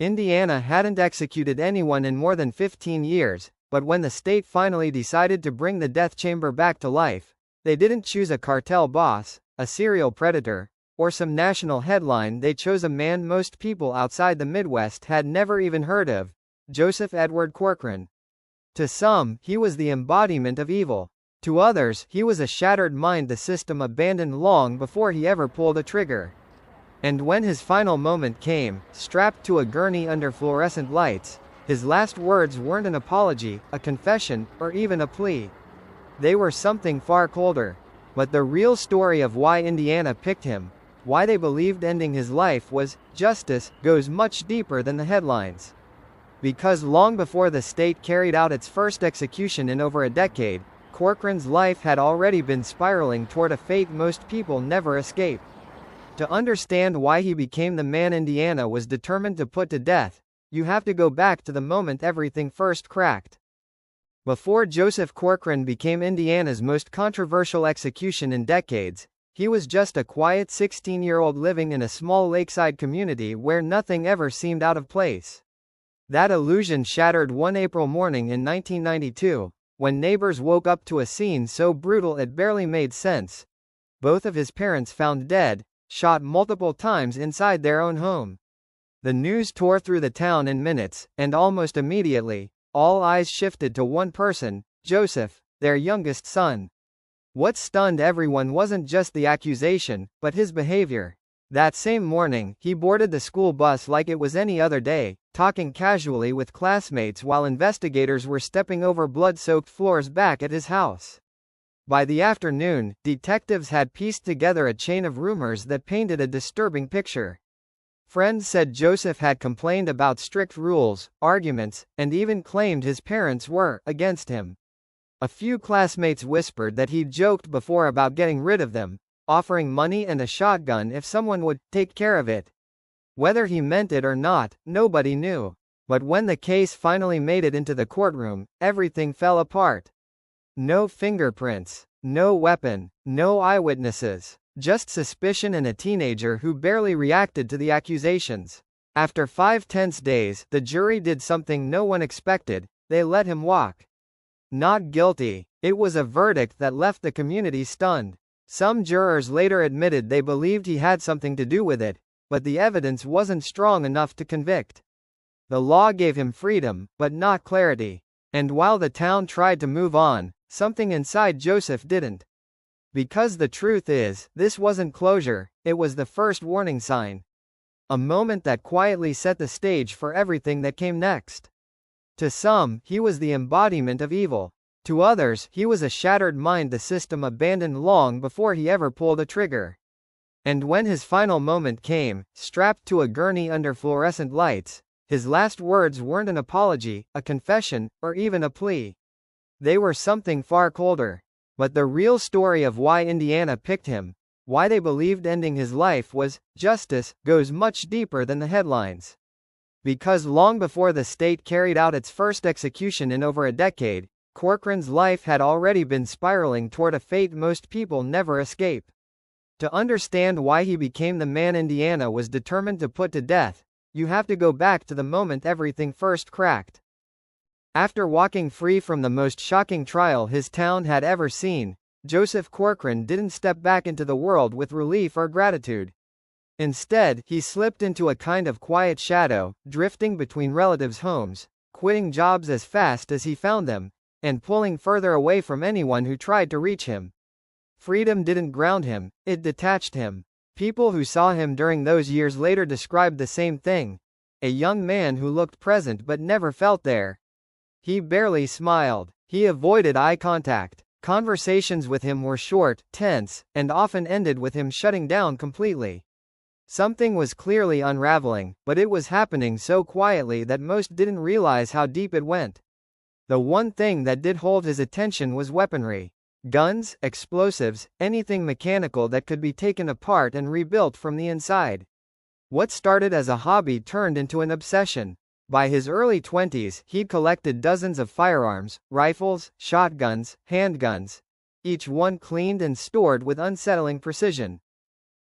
Indiana hadn't executed anyone in more than 15 years, but when the state finally decided to bring the death chamber back to life, they didn't choose a cartel boss, a serial predator, or some national headline. They chose a man most people outside the Midwest had never even heard of, Joseph Edward Corcoran. To some, he was the embodiment of evil. To others, he was a shattered mind the system abandoned long before he ever pulled a trigger. And when his final moment came, strapped to a gurney under fluorescent lights, his last words weren't an apology, a confession, or even a plea. They were something far colder. But the real story of why Indiana picked him, why they believed ending his life was justice, goes much deeper than the headlines. Because long before the state carried out its first execution in over a decade, Corcoran's life had already been spiraling toward a fate most people never escape. To understand why he became the man Indiana was determined to put to death, you have to go back to the moment everything first cracked. Before Joseph Corcoran became Indiana's most controversial execution in decades, he was just a quiet 16-year-old living in a small lakeside community where nothing ever seemed out of place. That illusion shattered one April morning in 1992, when neighbors woke up to a scene so brutal it barely made sense. Both of his parents found dead, shot multiple times inside their own home. The news tore through the town in minutes, and almost immediately, all eyes shifted to one person, Joseph, their youngest son. What stunned everyone wasn't just the accusation, but his behavior. That same morning, he boarded the school bus like it was any other day, talking casually with classmates while investigators were stepping over blood-soaked floors back at his house. By the afternoon, detectives had pieced together a chain of rumors that painted a disturbing picture. Friends said Joseph had complained about strict rules, arguments, and even claimed his parents were against him. A few classmates whispered that he'd joked before about getting rid of them, offering money and a shotgun if someone would take care of it. Whether he meant it or not, nobody knew. But when the case finally made it into the courtroom, everything fell apart. No fingerprints, no weapon, no eyewitnesses, just suspicion and a teenager who barely reacted to the accusations. After 5 tense days, the jury did something no one expected: they let him walk. Not guilty. It was a verdict that left the community stunned. Some jurors later admitted they believed he had something to do with it, but the evidence wasn't strong enough to convict. The law gave him freedom, but not clarity. And while the town tried to move on, something inside Joseph didn't. Because the truth is, this wasn't closure, it was the first warning sign. A moment that quietly set the stage for everything that came next. To some, he was the embodiment of evil. To others, he was a shattered mind the system abandoned long before he ever pulled a trigger. And when his final moment came, strapped to a gurney under fluorescent lights, his last words weren't an apology, a confession, or even a plea. They were something far colder. But the real story of why Indiana picked him, why they believed ending his life was justice, goes much deeper than the headlines. Because long before the state carried out its first execution in over a decade, Corcoran's life had already been spiraling toward a fate most people never escape. To understand why he became the man Indiana was determined to put to death, you have to go back to the moment everything first cracked. After walking free from the most shocking trial his town had ever seen, Joseph Corcoran didn't step back into the world with relief or gratitude. Instead, he slipped into a kind of quiet shadow, drifting between relatives' homes, quitting jobs as fast as he found them, and pulling further away from anyone who tried to reach him. Freedom didn't ground him, it detached him. People who saw him during those years later described the same thing: a young man who looked present but never felt there. He barely smiled. He avoided eye contact. Conversations with him were short, tense, and often ended with him shutting down completely. Something was clearly unraveling, but it was happening so quietly that most didn't realize how deep it went. The one thing that did hold his attention was weaponry. Guns, explosives, anything mechanical that could be taken apart and rebuilt from the inside. What started as a hobby turned into an obsession. By his early 20s, he'd collected dozens of firearms, rifles, shotguns, handguns, each one cleaned and stored with unsettling precision.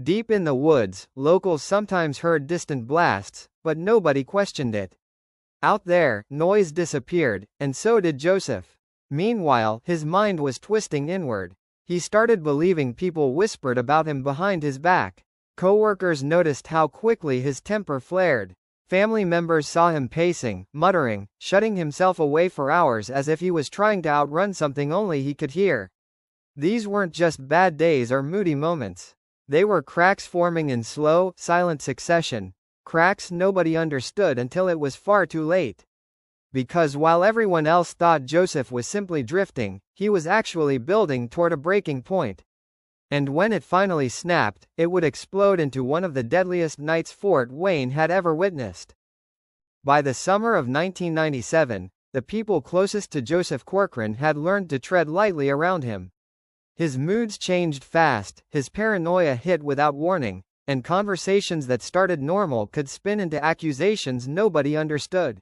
Deep in the woods, locals sometimes heard distant blasts, but nobody questioned it. Out there, noise disappeared, and so did Joseph. Meanwhile, his mind was twisting inward. He started believing people whispered about him behind his back. Coworkers noticed how quickly his temper flared. Family members saw him pacing, muttering, shutting himself away for hours as if he was trying to outrun something only he could hear. These weren't just bad days or moody moments. They were cracks forming in slow, silent succession. Cracks nobody understood until it was far too late. Because while everyone else thought Joseph was simply drifting, he was actually building toward a breaking point. And when it finally snapped, it would explode into one of the deadliest nights Fort Wayne had ever witnessed. By the summer of 1997, the people closest to Joseph Corcoran had learned to tread lightly around him. His moods changed fast, his paranoia hit without warning, and conversations that started normal could spin into accusations nobody understood.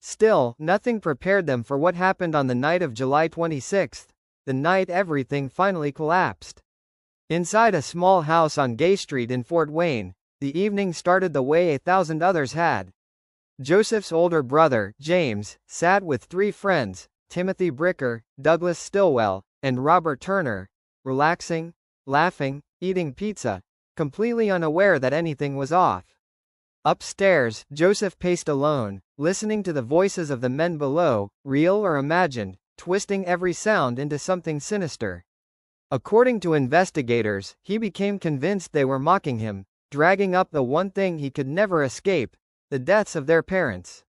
Still, nothing prepared them for what happened on the night of July 26, the night everything finally collapsed. Inside a small house on Gay Street in Fort Wayne, the evening started the way 1,000 others had. Joseph's older brother, James, sat with three friends, Timothy Bricker, Douglas Stillwell, and Robert Turner, relaxing, laughing, eating pizza, completely unaware that anything was off. Upstairs, Joseph paced alone, listening to the voices of the men below, real or imagined, twisting every sound into something sinister. According to investigators, he became convinced they were mocking him, dragging up the one thing he could never escape, the deaths of their parents.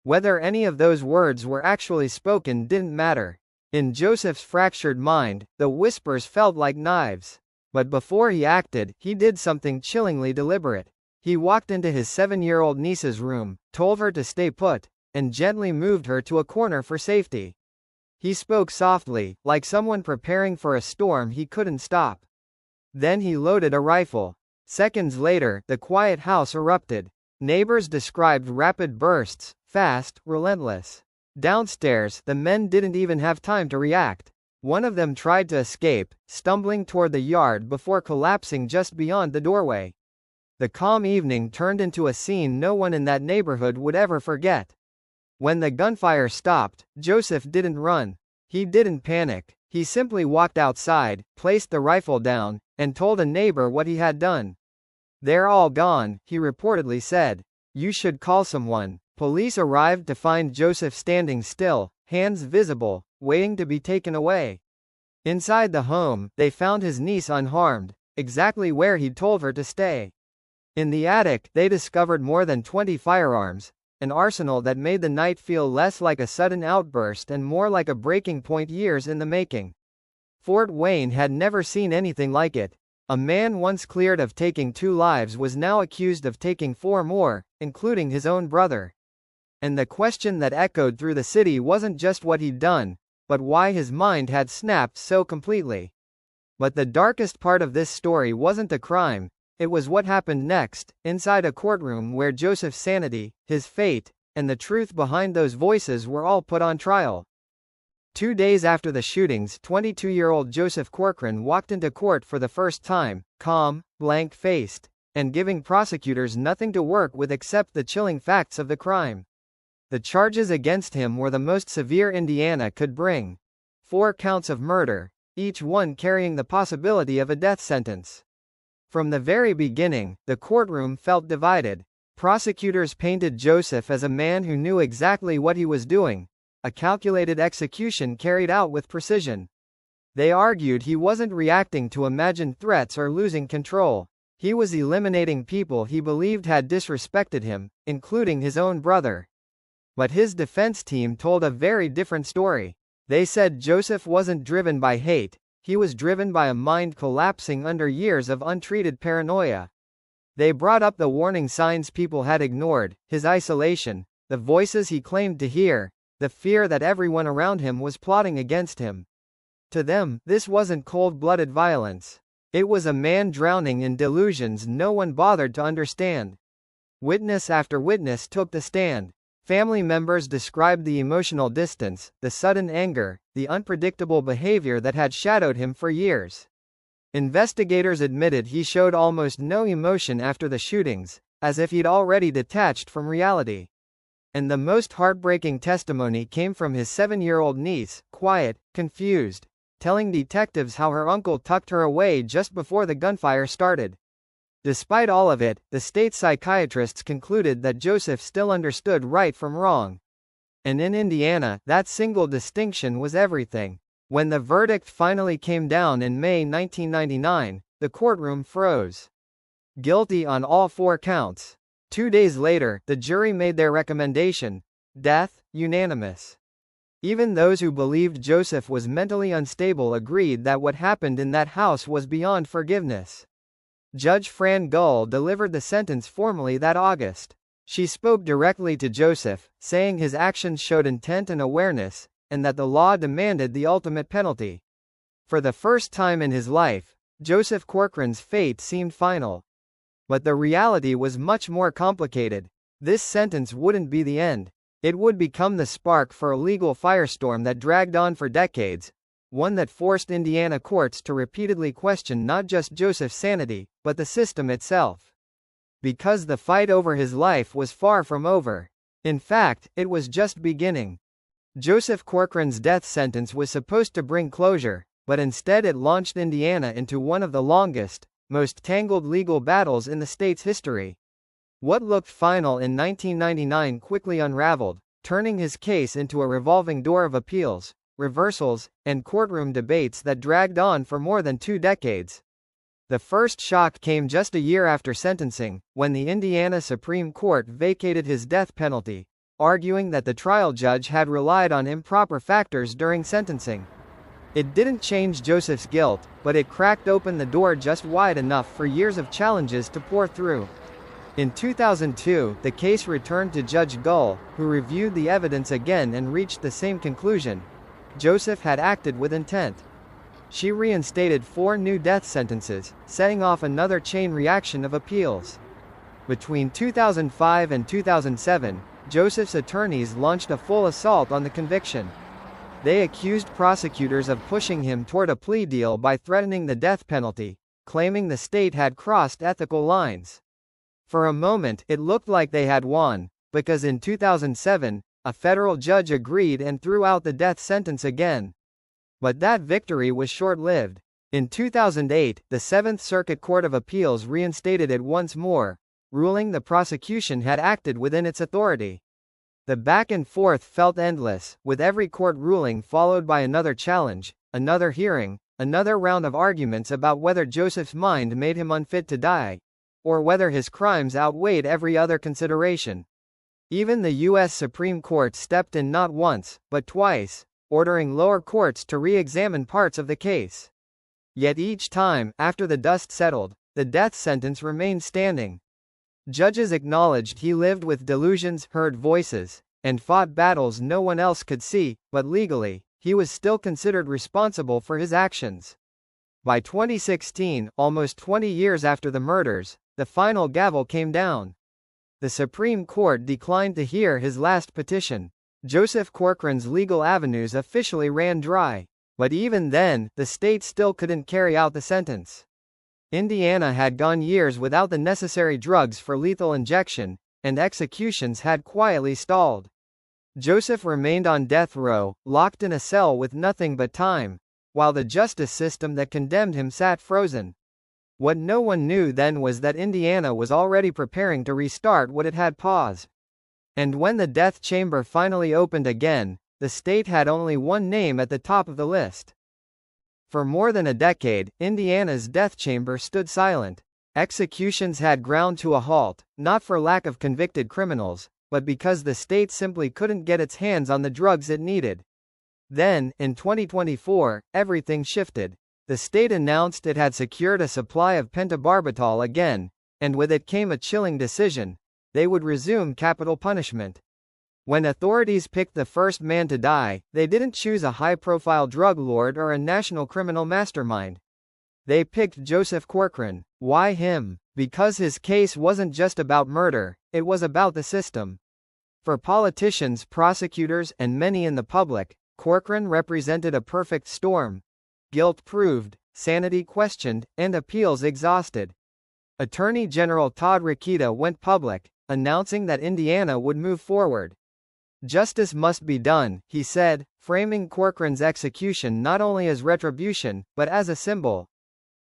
Whether any of those words were actually spoken didn't matter. In Joseph's fractured mind, the whispers felt like knives. But before he acted, he did something chillingly deliberate. He walked into his 7-year-old niece's room, told her to stay put, and gently moved her to a corner for safety. He spoke softly, like someone preparing for a storm he couldn't stop. Then he loaded a rifle. Seconds later, the quiet house erupted. Neighbors described rapid bursts, fast, relentless. Downstairs, the men didn't even have time to react. One of them tried to escape, stumbling toward the yard before collapsing just beyond the doorway. The calm evening turned into a scene no one in that neighborhood would ever forget. When the gunfire stopped, Joseph didn't run. He didn't panic. He simply walked outside, placed the rifle down, and told a neighbor what he had done. "They're all gone," he reportedly said. "You should call someone." Police arrived to find Joseph standing still, hands visible, waiting to be taken away. Inside the home, they found his niece unharmed, exactly where he'd told her to stay. In the attic, they discovered more than 20 firearms, an arsenal that made the night feel less like a sudden outburst and more like a breaking point years in the making. Fort Wayne had never seen anything like it. A man once cleared of taking 2 lives was now accused of taking 4 more, including his own brother. And the question that echoed through the city wasn't just what he'd done, but why his mind had snapped so completely. But the darkest part of this story wasn't the crime. It was what happened next, inside a courtroom where Joseph's sanity, his fate, and the truth behind those voices were all put on trial. 2 days after the shootings, 22-year-old Joseph Corcoran walked into court for the first time, calm, blank-faced, and giving prosecutors nothing to work with except the chilling facts of the crime. The charges against him were the most severe Indiana could bring. 4 counts of murder, each one carrying the possibility of a death sentence. From the very beginning, the courtroom felt divided. Prosecutors painted Joseph as a man who knew exactly what he was doing, a calculated execution carried out with precision. They argued he wasn't reacting to imagined threats or losing control. He was eliminating people he believed had disrespected him, including his own brother. But his defense team told a very different story. They said Joseph wasn't driven by hate. He was driven by a mind collapsing under years of untreated paranoia. They brought up the warning signs people had ignored, his isolation, the voices he claimed to hear, the fear that everyone around him was plotting against him. To them, this wasn't cold-blooded violence. It was a man drowning in delusions no one bothered to understand. Witness after witness took the stand. Family members described the emotional distance, the sudden anger, the unpredictable behavior that had shadowed him for years. Investigators admitted he showed almost no emotion after the shootings, as if he'd already detached from reality. And the most heartbreaking testimony came from his 7-year-old niece, quiet, confused, telling detectives how her uncle tucked her away just before the gunfire started. Despite all of it, the state psychiatrists concluded that Joseph still understood right from wrong. And in Indiana, that single distinction was everything. When the verdict finally came down in May 1999, the courtroom froze. Guilty on all 4 counts. 2 days later, the jury made their recommendation: death, unanimous. Even those who believed Joseph was mentally unstable agreed that what happened in that house was beyond forgiveness. Judge Fran Gull delivered the sentence formally that August. She spoke directly to Joseph, saying his actions showed intent and awareness, and that the law demanded the ultimate penalty. For the first time in his life, Joseph Corcoran's fate seemed final. But the reality was much more complicated. This sentence wouldn't be the end. It would become the spark for a legal firestorm that dragged on for decades, one that forced Indiana courts to repeatedly question not just Joseph's sanity, but the system itself. Because the fight over his life was far from over. In fact, it was just beginning. Joseph Corcoran's death sentence was supposed to bring closure, but instead it launched Indiana into one of the longest, most tangled legal battles in the state's history. What looked final in 1999 quickly unraveled, turning his case into a revolving door of appeals, reversals, and courtroom debates that dragged on for more than 2 decades. The first shock came just a year after sentencing, when the Indiana Supreme Court vacated his death penalty, arguing that the trial judge had relied on improper factors during sentencing. It didn't change Joseph's guilt, but it cracked open the door just wide enough for years of challenges to pour through. In 2002, the case returned to Judge Gull, who reviewed the evidence again and reached the same conclusion: Joseph had acted with intent. She reinstated 4 new death sentences, setting off another chain reaction of appeals. Between 2005 and 2007, Joseph's attorneys launched a full assault on the conviction. They accused prosecutors of pushing him toward a plea deal by threatening the death penalty, claiming the state had crossed ethical lines. For a moment, it looked like they had won, because in 2007, a federal judge agreed and threw out the death sentence again. But that victory was short-lived. In 2008, the 7th Circuit Court of Appeals reinstated it once more, ruling the prosecution had acted within its authority. The back and forth felt endless, with every court ruling followed by another challenge, another hearing, another round of arguments about whether Joseph's mind made him unfit to die, or whether his crimes outweighed every other consideration. Even the U.S. Supreme Court stepped in not once, but twice, ordering lower courts to re-examine parts of the case. Yet each time, after the dust settled, the death sentence remained standing. Judges acknowledged he lived with delusions, heard voices, and fought battles no one else could see, but legally, he was still considered responsible for his actions. By 2016, almost 20 years after the murders, the final gavel came down. The Supreme Court declined to hear his last petition. Joseph Corcoran's legal avenues officially ran dry. But even then, the state still couldn't carry out the sentence. Indiana had gone years without the necessary drugs for lethal injection, and executions had quietly stalled. Joseph remained on death row, locked in a cell with nothing but time, while the justice system that condemned him sat frozen. What no one knew then was that Indiana was already preparing to restart what it had paused. And when the death chamber finally opened again, the state had only one name at the top of the list. For more than a decade, Indiana's death chamber stood silent. Executions had ground to a halt, not for lack of convicted criminals, but because the state simply couldn't get its hands on the drugs it needed. Then, in 2024, everything shifted. The state announced it had secured a supply of pentobarbital again, and with it came a chilling decision: they would resume capital punishment. When authorities picked the first man to die, they didn't choose a high-profile drug lord or a national criminal mastermind. They picked Joseph Corcoran. Why him? Because his case wasn't just about murder, it was about the system. For politicians, prosecutors, and many in the public, Corcoran represented a perfect storm. Guilt proved, sanity questioned, and appeals exhausted. Attorney General Todd Rokita went public, announcing that Indiana would move forward. Justice must be done, he said, framing Corcoran's execution not only as retribution, but as a symbol.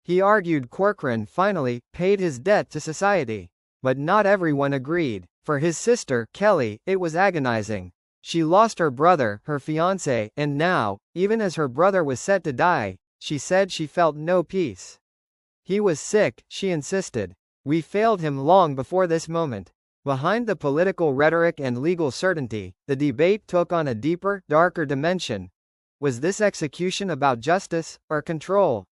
He argued Corcoran finally paid his debt to society. But not everyone agreed. For his sister, Kelly, it was agonizing. She lost her brother, her fiancé, and now, even as her brother was set to die, she said she felt no peace. He was sick, she insisted. We failed him long before this moment. Behind the political rhetoric and legal certainty, the debate took on a deeper, darker dimension. Was this execution about justice, or control?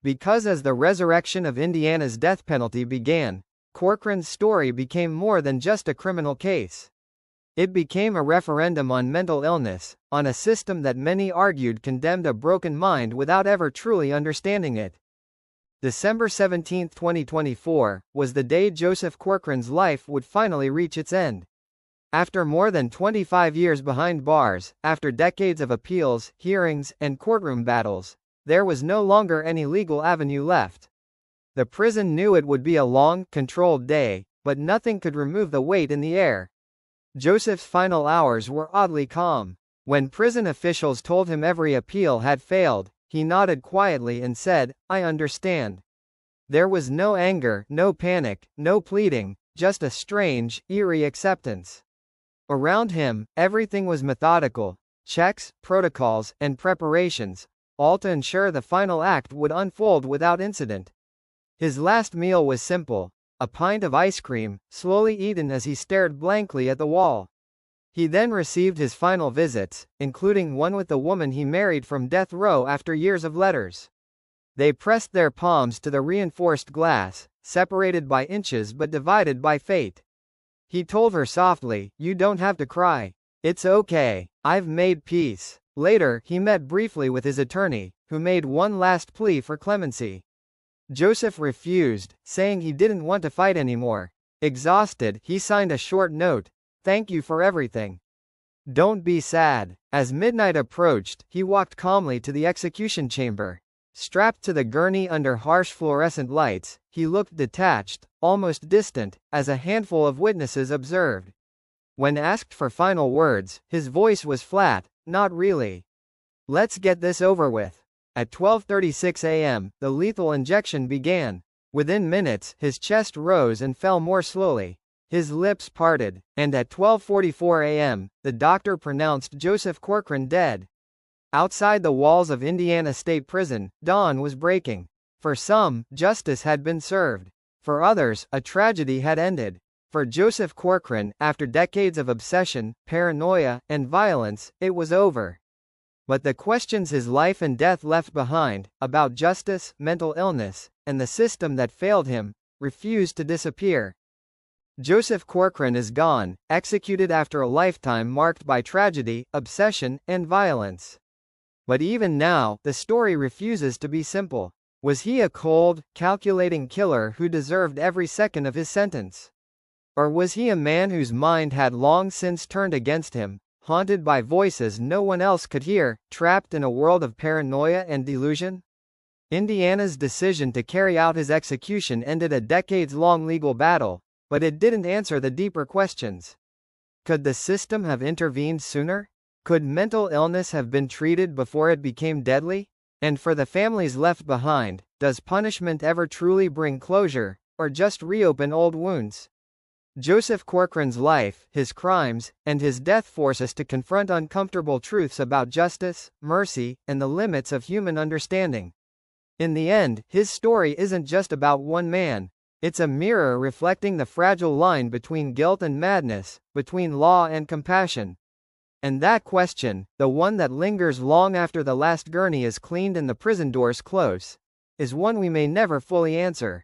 Because as the resurrection of Indiana's death penalty began, Corcoran's story became more than just a criminal case. It became a referendum on mental illness, on a system that many argued condemned a broken mind without ever truly understanding it. December 17, 2024, was the day Joseph Corcoran's life would finally reach its end. After more than 25 years behind bars, after decades of appeals, hearings, and courtroom battles, there was no longer any legal avenue left. The prison knew it would be a long, controlled day, but nothing could remove the weight in the air. Joseph's final hours were oddly calm. When prison officials told him every appeal had failed, he nodded quietly and said, "I understand." There was no anger, no panic, no pleading, just a strange, eerie acceptance. Around him, everything was methodical: checks, protocols, and preparations, all to ensure the final act would unfold without incident. His last meal was simple: a pint of ice cream, slowly eaten as he stared blankly at the wall. He then received his final visits, including one with the woman he married from death row after years of letters. They pressed their palms to the reinforced glass, separated by inches but divided by fate. He told her softly, "You don't have to cry. It's okay. I've made peace." Later, he met briefly with his attorney, who made one last plea for clemency. Joseph refused, saying he didn't want to fight anymore. Exhausted, he signed a short note: "Thank you for everything. Don't be sad." As midnight approached, he walked calmly to the execution chamber. Strapped to the gurney under harsh fluorescent lights, he looked detached, almost distant, as a handful of witnesses observed. When asked for final words, his voice was flat: "Not really. Let's get this over with." At 12:36 a.m., the lethal injection began. Within minutes, his chest rose and fell more slowly. His lips parted, and at 12:44 a.m., the doctor pronounced Joseph Corcoran dead. Outside the walls of Indiana State Prison, dawn was breaking. For some, justice had been served. For others, a tragedy had ended. For Joseph Corcoran, after decades of obsession, paranoia, and violence, it was over. But the questions his life and death left behind, about justice, mental illness, and the system that failed him, refused to disappear. Joseph Corcoran is gone, executed after a lifetime marked by tragedy, obsession, and violence. But even now, the story refuses to be simple. Was he a cold, calculating killer who deserved every second of his sentence? Or was he a man whose mind had long since turned against him, haunted by voices no one else could hear, trapped in a world of paranoia and delusion? Indiana's decision to carry out his execution ended a decades-long legal battle, but it didn't answer the deeper questions. Could the system have intervened sooner? Could mental illness have been treated before it became deadly? And for the families left behind, does punishment ever truly bring closure, or just reopen old wounds? Joseph Corcoran's life, his crimes, and his death force us to confront uncomfortable truths about justice, mercy, and the limits of human understanding. In the end, his story isn't just about one man. It's a mirror reflecting the fragile line between guilt and madness, between law and compassion. And that question, the one that lingers long after the last gurney is cleaned and the prison doors close, is one we may never fully answer.